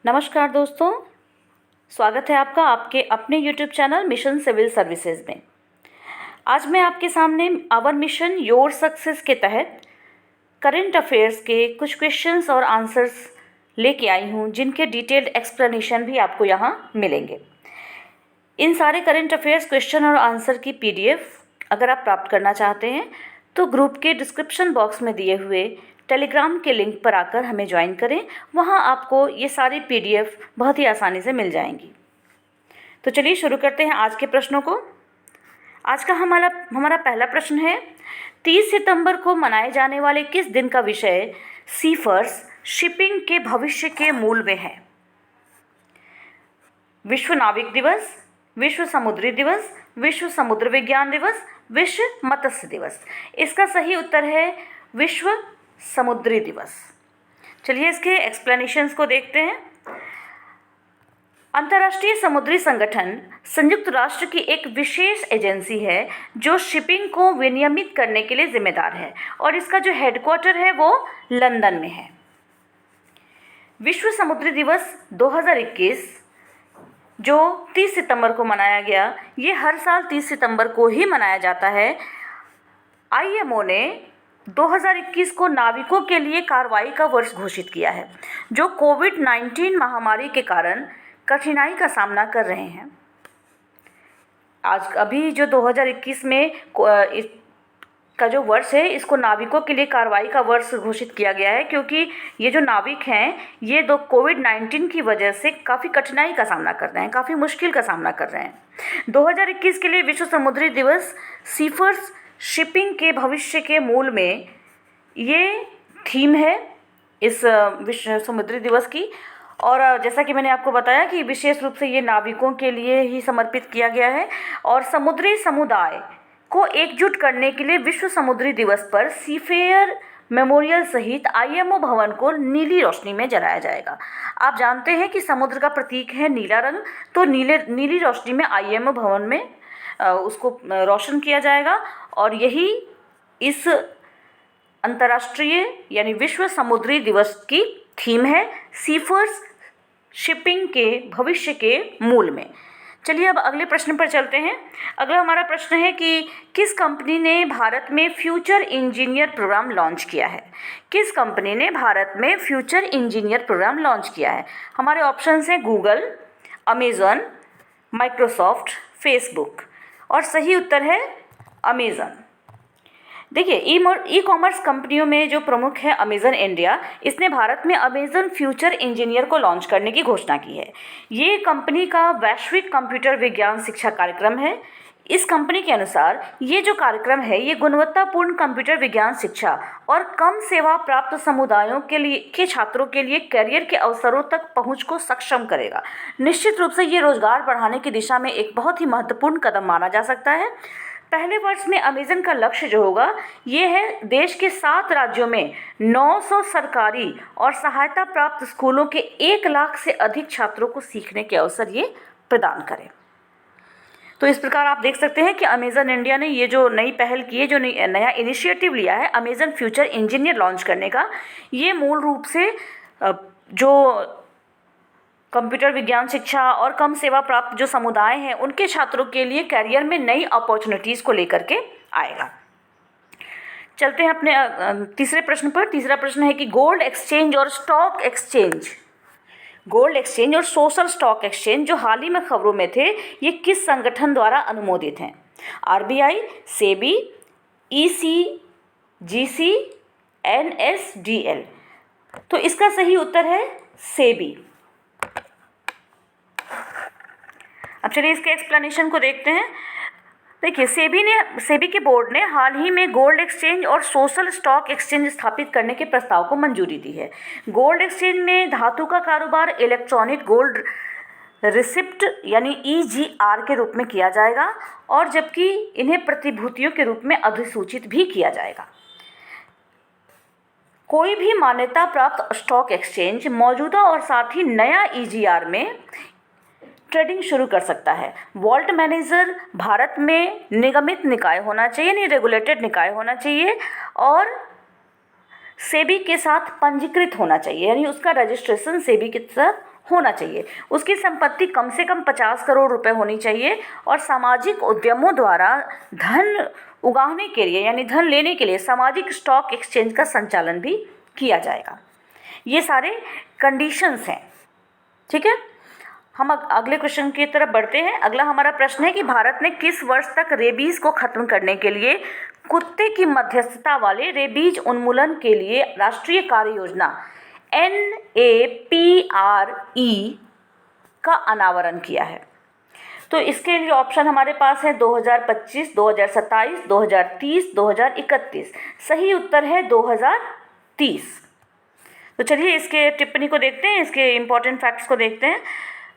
नमस्कार दोस्तों, स्वागत है आपका आपके अपने YouTube channel mission civil services में। आज मैं आपके सामने आवर मिशन योर सक्सेस के तहत करंट अफेयर्स के कुछ क्वेश्चंस और आंसर्स लेके आई हूँ, जिनके डिटेल्ड एक्सप्लेनेशन भी आपको यहाँ मिलेंगे। इन सारे करंट अफेयर्स क्वेश्चन और आंसर की PDF अगर आप प्राप्त करना चाहते हैं तो ग्रुप के डिस्क्रिप्शन बॉक्स में दिए हुए टेलीग्राम के लिंक पर आकर हमें ज्वाइन करें। वहाँ आपको ये सारी PDF बहुत ही आसानी से मिल जाएंगी। तो चलिए शुरू करते हैं आज के प्रश्नों को। आज का हमारा पहला प्रश्न है, 30 सितंबर को मनाए जाने वाले किस दिन का विषय सीफर्स शिपिंग के भविष्य के मूल में है? विश्व नाविक दिवस, विश्व समुद्री दिवस, विश्व समुद्र विज्ञान दिवस, विश्व मत्स्य दिवस। इसका सही उत्तर है विश्व समुद्री दिवस। चलिए इसके एक्सप्लेनेशंस को देखते हैं। अंतर्राष्ट्रीय समुद्री संगठन संयुक्त राष्ट्र की एक विशेष एजेंसी है जो शिपिंग को विनियमित करने के लिए जिम्मेदार है और इसका जो हेडक्वार्टर है वो लंदन में है। विश्व समुद्री दिवस 2021 जो 30 सितंबर को मनाया गया, ये हर साल 30 सितंबर को ही मनाया जाता है। IMO ने 2021 को नाविकों के लिए कार्रवाई का वर्ष घोषित किया है, जो कोविड-19 महामारी के कारण कठिनाई का सामना कर रहे हैं। अभी जो 2021 में का जो वर्ष है, इसको नाविकों के लिए कार्रवाई का वर्ष घोषित किया गया है, क्योंकि ये जो नाविक हैं ये कोविड-19 की वजह से काफ़ी कठिनाई का सामना कर रहे हैं, काफ़ी मुश्किल का सामना कर रहे हैं। 2021 के लिए विश्व समुद्री दिवस सीफर्स शिपिंग के भविष्य के मूल में ये थीम है इस विश्व समुद्री दिवस की। और जैसा कि मैंने आपको बताया कि विशेष रूप से ये नाविकों के लिए ही समर्पित किया गया है और समुद्री समुदाय को एकजुट करने के लिए विश्व समुद्री दिवस पर सीफेयर मेमोरियल सहित IMO भवन को नीली रोशनी में जलाया जाएगा। आप जानते हैं कि समुद्र का प्रतीक है नीला रंग, तो नीली रोशनी में IMO भवन में उसको रोशन किया जाएगा और यही इस अंतर्राष्ट्रीय यानी विश्व समुद्री दिवस की थीम है, सीफर्स शिपिंग के भविष्य के मूल में। चलिए अब अगले प्रश्न पर चलते हैं। अगला हमारा प्रश्न है कि किस कंपनी ने भारत में फ्यूचर इंजीनियर प्रोग्राम लॉन्च किया है? किस कंपनी ने भारत में फ्यूचर इंजीनियर प्रोग्राम लॉन्च किया है? हमारे ऑप्शंस हैं गूगल, अमेज़न, माइक्रोसॉफ्ट, फेसबुक, और सही उत्तर है अमेज़न। देखिए, ई कॉमर्स कंपनियों में जो प्रमुख है अमेज़न इंडिया, इसने भारत में अमेज़न फ्यूचर इंजीनियर को लॉन्च करने की घोषणा की है। ये कंपनी का वैश्विक कंप्यूटर विज्ञान शिक्षा कार्यक्रम है। इस कंपनी के अनुसार ये जो कार्यक्रम है ये गुणवत्तापूर्ण कंप्यूटर विज्ञान शिक्षा और कम सेवा प्राप्त समुदायों के छात्रों के लिए करियर के अवसरों तक पहुंच को सक्षम करेगा। निश्चित रूप से ये रोजगार बढ़ाने की दिशा में एक बहुत ही महत्वपूर्ण कदम माना जा सकता है। पहले वर्ष में अमेज़न का लक्ष्य जो होगा ये है देश के 7 राज्यों में 900 सरकारी और सहायता प्राप्त स्कूलों के 1 लाख से अधिक छात्रों को सीखने के अवसर ये प्रदान करें। तो इस प्रकार आप देख सकते हैं कि अमेज़न इंडिया ने ये जो नई पहल की है, जो नया इनिशिएटिव लिया है अमेज़न फ्यूचर इंजीनियर लॉन्च करने का, ये मूल रूप से जो कंप्यूटर विज्ञान शिक्षा और कम सेवा प्राप्त जो समुदाय हैं उनके छात्रों के लिए करियर में नई अपॉर्चुनिटीज़ को लेकर के आएगा। चलते हैं अपने तीसरे प्रश्न पर। तीसरा प्रश्न है कि गोल्ड एक्सचेंज और सोशल स्टॉक एक्सचेंज जो हाल ही में खबरों में थे, ये किस संगठन द्वारा अनुमोदित हैं? RBI, SEBI, ECGC, NSDL। तो इसका सही उत्तर है SEBI। अब चलिए इसके एक्सप्लेनेशन को देखते हैं। देखिए, सेबी के बोर्ड ने हाल ही में गोल्ड एक्सचेंज और सोशल स्टॉक एक्सचेंज स्थापित करने के प्रस्ताव को मंजूरी दी है। गोल्ड एक्सचेंज में धातु का कारोबार इलेक्ट्रॉनिक गोल्ड रिसिप्ट यानी EGR के रूप में किया जाएगा, और जबकि इन्हें प्रतिभूतियों के रूप में अधिसूचित भी किया जाएगा। कोई भी मान्यता प्राप्त स्टॉक एक्सचेंज मौजूदा और साथ ही नया EGR में ट्रेडिंग शुरू कर सकता है। वॉल्ट मैनेजर भारत में निगमित निकाय होना चाहिए, यानी रेगुलेटेड निकाय होना चाहिए, और सेबी के साथ पंजीकृत होना चाहिए, यानी उसका रजिस्ट्रेशन सेबी के साथ होना चाहिए, उसकी संपत्ति कम से कम 50 करोड़ रुपए होनी चाहिए और सामाजिक उद्यमों द्वारा धन उगाहने के लिए यानी धन लेने के लिए सामाजिक स्टॉक एक्सचेंज का संचालन भी किया जाएगा। ये सारे कंडीशंस हैं, ठीक है। हम अगले क्वेश्चन की तरफ बढ़ते हैं। अगला हमारा प्रश्न है कि भारत ने किस वर्ष तक रेबीज को खत्म करने के लिए कुत्ते की मध्यस्थता वाले रेबीज उन्मूलन के लिए राष्ट्रीय कार्य योजना NAPRE का अनावरण किया है। तो इसके लिए ऑप्शन हमारे पास है 2025, 2027, 2030, 2031। सही उत्तर है 2030। तो चलिए इसके टिप्पणी को देखते हैं, इसके इम्पॉर्टेंट फैक्ट्स को देखते हैं।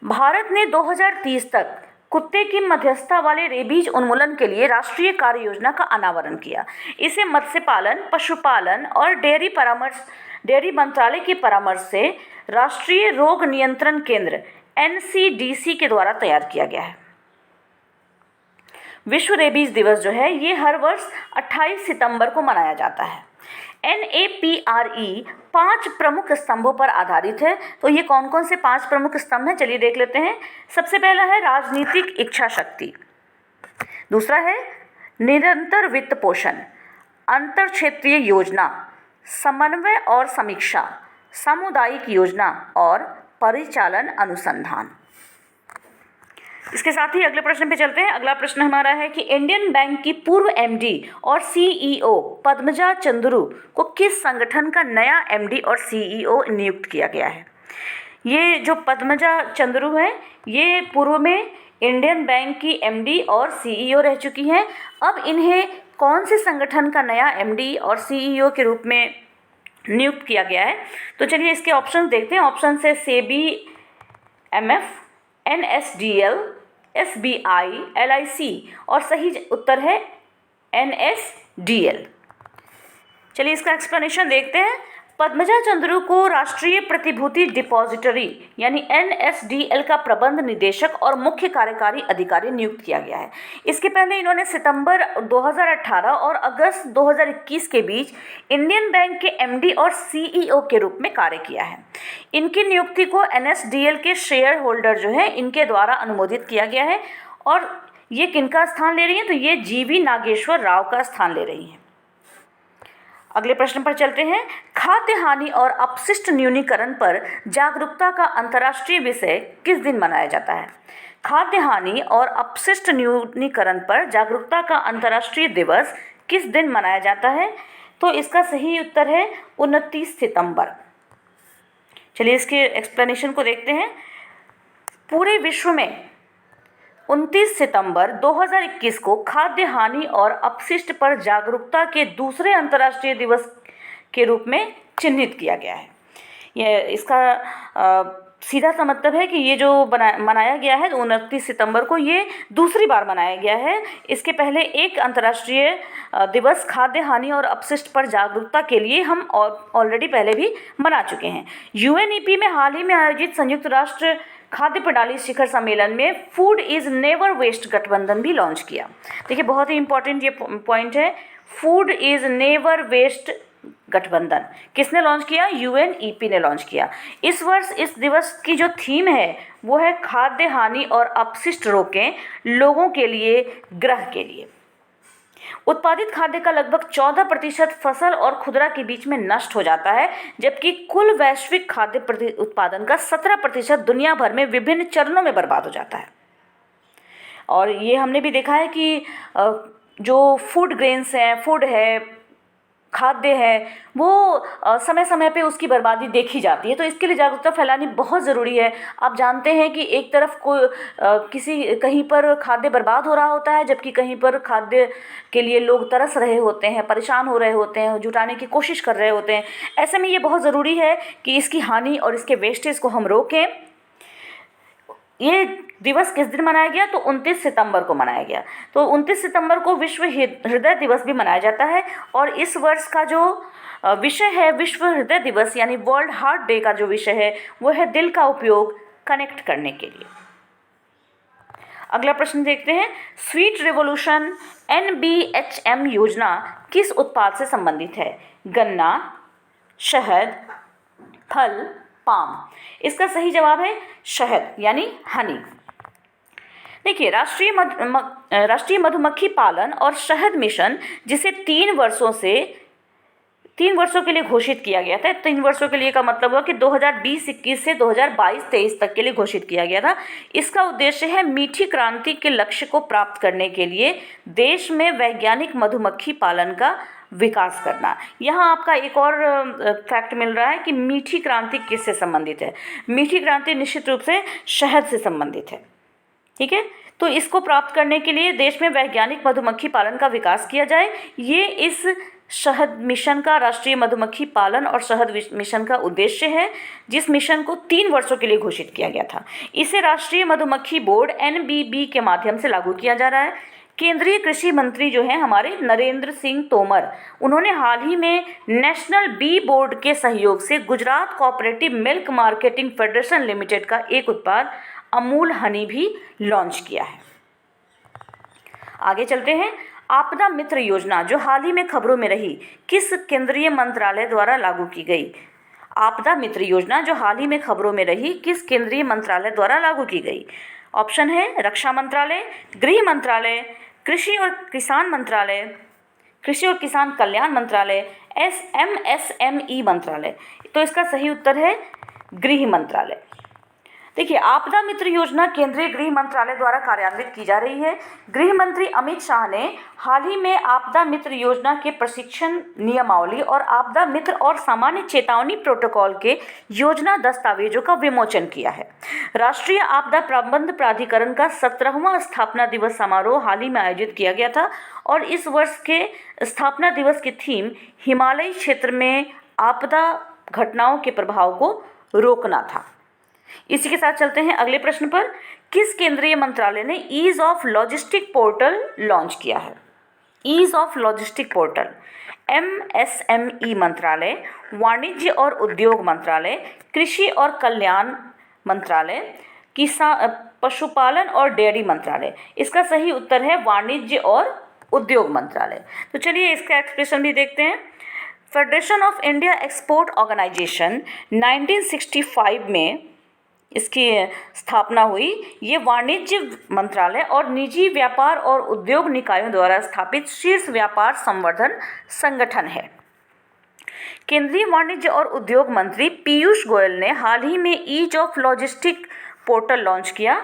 भारत ने 2030 तक कुत्ते की मध्यस्थता वाले रेबीज उन्मूलन के लिए राष्ट्रीय कार्य योजना का अनावरण किया। इसे मत्स्य पालन, पशुपालन और डेयरी मंत्रालय के परामर्श से राष्ट्रीय रोग नियंत्रण केंद्र NCDC के द्वारा तैयार किया गया है। विश्व रेबीज दिवस जो है ये हर वर्ष 28 सितंबर को मनाया जाता है। NAPRE 5 प्रमुख स्तंभों पर आधारित है। तो ये कौन कौन से 5 प्रमुख स्तंभ हैं, चलिए देख लेते हैं। सबसे पहला है राजनीतिक इच्छा शक्ति, दूसरा है निरंतर वित्त पोषण, अंतर क्षेत्रीय योजना, समन्वय और समीक्षा, सामुदायिक योजना और परिचालन अनुसंधान। इसके साथ ही अगले प्रश्न पे चलते हैं। अगला प्रश्न हमारा है कि इंडियन बैंक की पूर्व MD और CEO पद्मजा चंद्रू को किस संगठन का नया MD और CEO नियुक्त किया गया है। ये जो पद्मजा चंद्रू हैं ये पूर्व में इंडियन बैंक की MD और CEO रह चुकी हैं। अब इन्हें कौन से संगठन का नया MD और CEO के रूप में नियुक्त किया गया है। तो चलिए इसके ऑप्शन देखते हैं। ऑप्शन से SEBI MF, NSDL, SBI, LIC और सही उत्तर है NSDL। चलिए इसका एक्सप्लेनेशन देखते हैं। पद्मजा चंद्रू को राष्ट्रीय प्रतिभूति डिपॉजिटरी यानी NSDL का प्रबंध निदेशक और मुख्य कार्यकारी अधिकारी नियुक्त किया गया है। इसके पहले इन्होंने सितंबर 2018 और अगस्त 2021 के बीच इंडियन बैंक के MD और CEO के रूप में कार्य किया है। इनकी नियुक्ति को NSDL के शेयर होल्डर जो है इनके द्वारा अनुमोदित किया गया है। और ये किनका स्थान ले रही हैं, तो ये GV नागेश्वर राव का स्थान ले रही हैं। अगले प्रश्न पर चलते हैं। खाद्य हानि और अपशिष्ट न्यूनीकरण पर जागरूकता का अंतर्राष्ट्रीय विषय किस दिन मनाया जाता है। खाद्य हानि और अपशिष्ट न्यूनीकरण पर जागरूकता का अंतर्राष्ट्रीय दिवस किस दिन मनाया जाता है। तो इसका सही उत्तर है 29 सितंबर। चलिए इसके एक्सप्लेनेशन को देखते हैं। पूरे विश्व में 29 सितंबर 2021 को खाद्य हानि और अपशिष्ट पर जागरूकता के दूसरे अंतर्राष्ट्रीय दिवस के रूप में चिन्हित किया गया है। यह इसका सीधा सा मतलब है कि ये जो मनाया गया है 29 सितंबर को ये दूसरी बार मनाया गया है। इसके पहले एक अंतर्राष्ट्रीय दिवस खाद्य हानि और अपशिष्ट पर जागरूकता के लिए हम ऑलरेडी पहले भी मना चुके हैं। UNEP में हाल ही में आयोजित संयुक्त राष्ट्र खाद्य प्रणाली शिखर सम्मेलन में फूड इज़ नेवर वेस्ट गठबंधन भी लॉन्च किया। देखिए बहुत ही इंपॉर्टेंट ये पॉइंट है, फूड इज़ नेवर वेस्ट गठबंधन किसने लॉन्च किया, UNEP ने लॉन्च किया। इस वर्ष इस दिवस की जो थीम है वो है खाद्य हानि और अपशिष्ट रोकें लोगों के लिए, ग्रह के लिए। उत्पादित खाद्य का लगभग 14% फसल और खुदरा के बीच में नष्ट हो जाता है, जबकि कुल वैश्विक खाद्य उत्पादन का 17% दुनिया भर में विभिन्न चरणों में बर्बाद हो जाता है। और ये हमने भी देखा है कि जो फूड ग्रेन्स हैं, फूड है, खाद्य है, वो समय समय पे उसकी बर्बादी देखी जाती है। तो इसके लिए जागरूकता फैलानी बहुत ज़रूरी है। आप जानते हैं कि एक तरफ कहीं पर खाद्य बर्बाद हो रहा होता है, जबकि कहीं पर खाद्य के लिए लोग तरस रहे होते हैं, परेशान हो रहे होते हैं, जुटाने की कोशिश कर रहे होते हैं। ऐसे में ये बहुत ज़रूरी है कि इसकी हानि और इसके वेस्टेज को हम रोकें। ये दिवस किस दिन मनाया गया, तो 29 सितंबर को मनाया गया। तो 29 सितंबर को विश्व हृदय दिवस भी मनाया जाता है। और इस वर्ष का जो विषय है विश्व हृदय दिवस यानी वर्ल्ड हार्ट डे का जो विषय है वो है दिल का उपयोग कनेक्ट करने के लिए। अगला प्रश्न देखते हैं। स्वीट रेवोल्यूशन NBHM योजना किस उत्पाद से संबंधित है। गन्ना, शहद, फल, पाम। इसका सही जवाब है शहद यानी हनी। देखिए, राष्ट्रीय मधुमक्खी पालन और शहद मिशन, जिसे 3 वर्षों के लिए घोषित किया गया था। 3 वर्षों के लिए का मतलब हुआ कि 2020-21 से 2022-23 तक के लिए घोषित किया गया था। इसका उद्देश्य है मीठी क्रांति के लक्ष्य को प्राप्त करने के लिए देश में वैज्ञानिक मधुमक्खी पालन का विकास करना। यहाँ आपका एक और फैक्ट मिल रहा है कि मीठी क्रांति किससे संबंधित है। मीठी क्रांति निश्चित रूप से शहद से संबंधित है। ठीक है, तो इसको प्राप्त करने के लिए देश में वैज्ञानिक मधुमक्खी पालन का विकास किया जाए, ये इस शहद मिशन का, राष्ट्रीय मधुमक्खी पालन और शहद मिशन का उद्देश्य है, जिस मिशन को 3 वर्षों के लिए घोषित किया गया था। इसे राष्ट्रीय मधुमक्खी बोर्ड NBB के माध्यम से लागू किया जा रहा है। केंद्रीय कृषि मंत्री जो हैं हमारे नरेंद्र सिंह तोमर, उन्होंने हाल ही में नेशनल बी बोर्ड के सहयोग से Gujarat cooperative milk marketing federation limited का एक उत्पाद अमूल हनी भी लॉन्च किया है। आगे चलते हैं। आपदा मित्र योजना जो हाल ही में खबरों में रही, किस केंद्रीय मंत्रालय द्वारा लागू की गई? आपदा मित्र योजना जो हाल ही में खबरों में रही, किस केंद्रीय मंत्रालय द्वारा लागू की गई? ऑप्शन है रक्षा मंत्रालय, गृह मंत्रालय, कृषि और किसान मंत्रालय, कृषि और किसान कल्याण मंत्रालय, MSME मंत्रालय। तो इसका सही उत्तर है गृह मंत्रालय। देखिए, आपदा मित्र योजना केंद्रीय गृह मंत्रालय द्वारा कार्यान्वित की जा रही है। गृह मंत्री अमित शाह ने हाल ही में आपदा मित्र योजना के प्रशिक्षण नियमावली और आपदा मित्र और सामान्य चेतावनी प्रोटोकॉल के योजना दस्तावेजों का विमोचन किया है। राष्ट्रीय आपदा प्रबंधन प्राधिकरण का 17वां स्थापना दिवस समारोह हाल ही में आयोजित किया गया था और इस वर्ष के स्थापना दिवस की थीम हिमालयी क्षेत्र में आपदा घटनाओं के प्रभाव को रोकना था। इसी के साथ चलते हैं अगले प्रश्न पर। किस केंद्रीय मंत्रालय ने ease of logistic portal launch किया है? Ease of logistic portal MSME मंत्रालय, वाणिज्य और उद्योग मंत्रालय, कृषि और कल्याण मंत्रालय, पशुपालन और डेयरी मंत्रालय। इसका सही उत्तर है वाणिज्य और उद्योग मंत्रालय। तो चलिए इसका एक्सप्रेशन भी देखते हैं। Federation of India export organisation 1965 में इसकी स्थापना हुई। ये वाणिज्य मंत्रालय और निजी व्यापार और उद्योग निकायों द्वारा स्थापित शीर्ष व्यापार संवर्धन संगठन है। केंद्रीय वाणिज्य और उद्योग मंत्री पीयूष गोयल ने हाल ही में ease of logistic portal launch किया।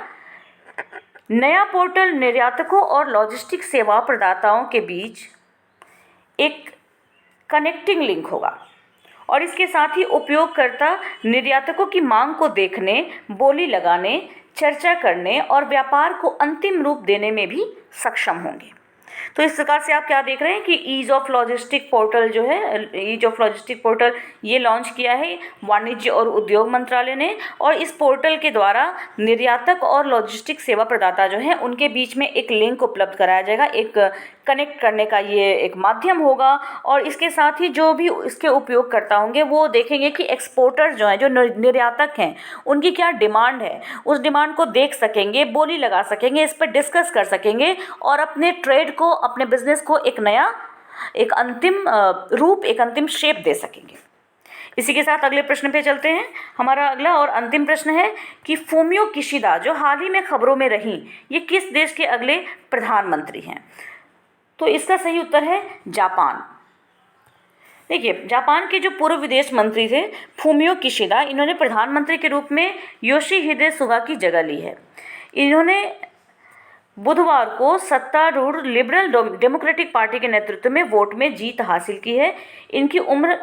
नया पोर्टल निर्यातकों और लॉजिस्टिक सेवा प्रदाताओं के बीच एक कनेक्टिंग लिंक होगा और इसके साथ ही उपयोगकर्ता निर्यातकों की मांग को देखने, बोली लगाने, चर्चा करने और व्यापार को अंतिम रूप देने में भी सक्षम होंगे। तो इस प्रकार से आप क्या देख रहे हैं कि ईज ऑफ लॉजिस्टिक पोर्टल जो है, ईज ऑफ लॉजिस्टिक पोर्टल ये लॉन्च किया है वाणिज्य और उद्योग मंत्रालय ने और इस पोर्टल के द्वारा निर्यातक और लॉजिस्टिक सेवा प्रदाता जो हैं उनके बीच में एक लिंक उपलब्ध कराया जाएगा, एक कनेक्ट करने का ये एक माध्यम होगा और इसके साथ ही जो भी इसके उपयोगकर्ता होंगे वो देखेंगे कि एक्सपोर्टर जो हैं, जो निर्यातक हैं, उनकी क्या डिमांड है, उस डिमांड को देख सकेंगे, बोली लगा सकेंगे, इस पर डिस्कस कर सकेंगे और अपने ट्रेड को, अपने बिजनेस को एक अंतिम रूप, एक अंतिम शेप दे सकेंगे। इसी के साथ अगले प्रश्न पे चलते हैं। हमारा अगला और अंतिम प्रश्न है कि फूमियो किशिदा जो हाल ही में खबरों में रही, ये किस देश के अगले प्रधानमंत्री हैं? तो इसका सही उत्तर है जापान। देखिए, जापान के जो पूर्व विदेश मंत्री थे फूमियो किशिदा, इन्होंने प्रधानमंत्री के रूप में योशिहिदे सुगा की जगह ली है। इन्होंने बुधवार को सत्तारूढ़ लिबरल डेमोक्रेटिक पार्टी के नेतृत्व में वोट में जीत हासिल की है। इनकी उम्र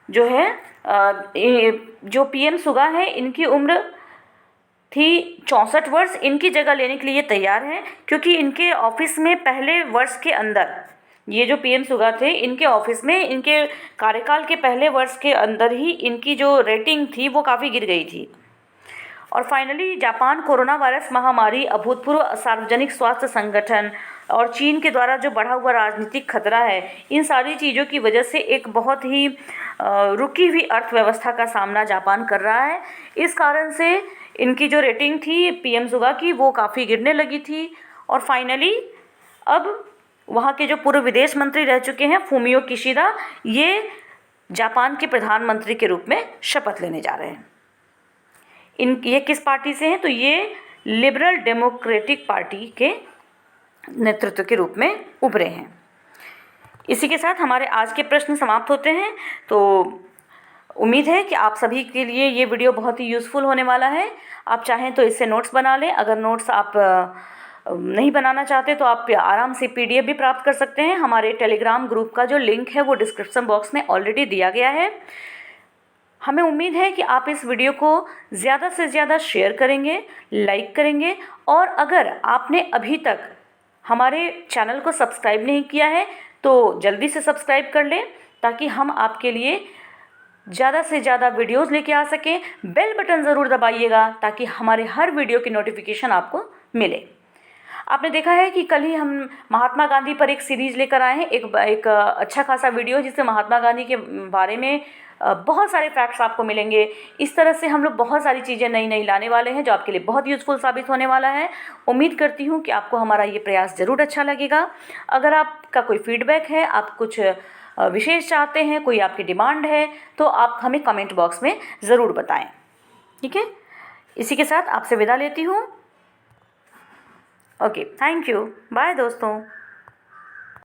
जो है, जो PM सुगा है, इनकी उम्र थी 64 वर्ष। इनकी जगह लेने के लिए तैयार हैं क्योंकि इनके ऑफिस में पहले वर्ष के अंदर, ये जो PM सुगा थे, इनके ऑफिस में इनके कार्यकाल के पहले वर्ष के अंदर ही इनकी जो रेटिंग थी वो काफ़ी गिर गई थी। और फाइनली जापान कोरोना वायरस महामारी, अभूतपूर्व सार्वजनिक स्वास्थ्य संगठन और चीन के द्वारा जो बढ़ा हुआ राजनीतिक खतरा है, इन सारी चीज़ों की वजह से एक बहुत ही रुकी हुई अर्थव्यवस्था का सामना जापान कर रहा है। इस कारण से इनकी जो रेटिंग थी PM सुगा की वो काफ़ी गिरने लगी थी और फाइनली अब वहाँ के जो पूर्व विदेश मंत्री रह चुके हैं फूमियो किशिदा, ये जापान के प्रधानमंत्री के रूप में शपथ लेने जा रहे हैं। ये किस पार्टी से हैं? तो ये लिबरल डेमोक्रेटिक पार्टी के नेतृत्व के रूप में उभरे हैं। इसी के साथ हमारे आज के प्रश्न समाप्त होते हैं। तो उम्मीद है कि आप सभी के लिए ये वीडियो बहुत ही यूज़फुल होने वाला है। आप चाहें तो इससे नोट्स बना लें। अगर नोट्स आप नहीं बनाना चाहते तो आप आराम से PDF भी प्राप्त कर सकते हैं। हमारे टेलीग्राम ग्रुप का जो लिंक है वो डिस्क्रिप्शन बॉक्स में ऑलरेडी दिया गया है। हमें उम्मीद है कि आप इस वीडियो को ज़्यादा से ज़्यादा शेयर करेंगे, लाइक करेंगे, और अगर आपने अभी तक हमारे चैनल को सब्सक्राइब नहीं किया है तो जल्दी से सब्सक्राइब कर लें, ताकि हम आपके लिए ज़्यादा से ज़्यादा वीडियोस लेके आ सकें। बेल बटन ज़रूर दबाइएगा ताकि हमारे हर वीडियो की नोटिफिकेशन आपको मिले। आपने देखा है कि कल ही हम महात्मा गांधी पर एक सीरीज़ लेकर आए हैं, एक अच्छा खासा वीडियो, जिससे महात्मा गांधी के बारे में बहुत सारे फैक्ट्स आपको मिलेंगे। इस तरह से हम लोग बहुत सारी चीज़ें नई नई लाने वाले हैं जो आपके लिए बहुत यूज़फुल साबित होने वाला है। उम्मीद करती हूँ कि आपको हमारा ये प्रयास ज़रूर अच्छा लगेगा। अगर आपका कोई फीडबैक है, आप कुछ विशेष चाहते हैं, कोई आपकी डिमांड है, तो आप हमें कमेंट बॉक्स में ज़रूर बताएं। ठीक है, इसी के साथ आपसे विदा लेती हूँ। ओके, थैंक यू, बाय दोस्तों।